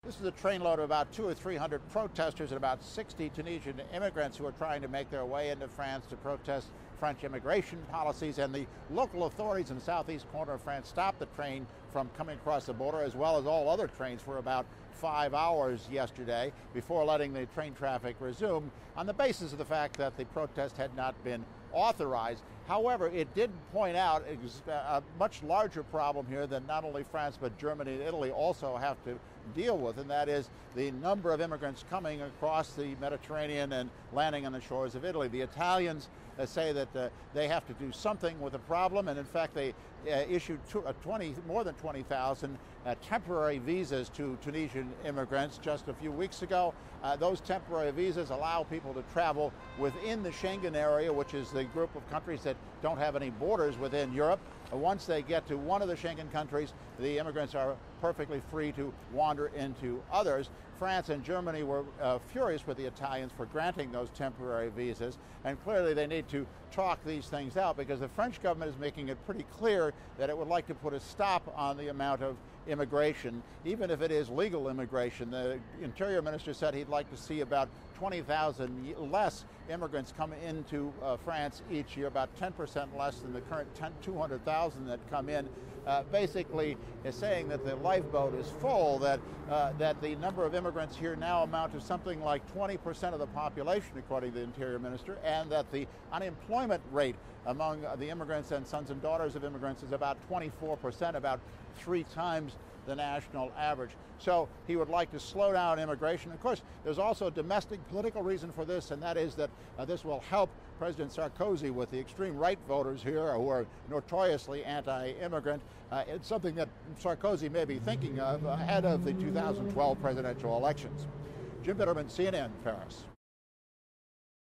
This is a trainload of about 200 or 300 protesters and about 60 Tunisian immigrants who are trying to make their way into France to protest French immigration policies. And the local authorities in the southeast corner of France stopped the train from coming across the border, as well as all other trains, for about 5 hours yesterday before letting the train traffic resume, on the basis of the fact that the protest had not been authorized. However, it did point out a much larger problem here that not only France but Germany and Italy also have to deal with, and that is the number of immigrants coming across the Mediterranean and landing on the shores of Italy. The Italians say that they have to do something with the problem, and in fact they issued more than 20,000 temporary visas to Tunisian immigrants just a few weeks ago. Those temporary visas allow people to travel within the Schengen area, which is the group of countries that don't have any borders within Europe. Once they get to one of the Schengen countries, the immigrants are perfectly free to wander into others. France and Germany were furious with the Italians for granting those temporary visas, and clearly they need to talk these things out, because the French government is making it pretty clear that it would like to put a stop on the amount of immigration, even if it is legal immigration. The Interior Minister said he'd like to see about 20,000 less immigrants come into France each year, about 10% less than the current 200,000 that come in. Basically is saying that the lifeboat is full, that the number of immigrants here now amount to something like 20% of the population, according to the Interior Minister, and that the unemployment rate among the immigrants and sons and daughters of immigrants is about 24%, about 3 times the national average. So he would like to slow down immigration. Of course, there's also a domestic political reason for this, and that is that this will help President Sarkozy with the extreme right voters here who are notoriously anti-immigrant. It's something that Sarkozy may be thinking of ahead of the 2012 presidential elections. Jim Bitterman, CNN, Paris.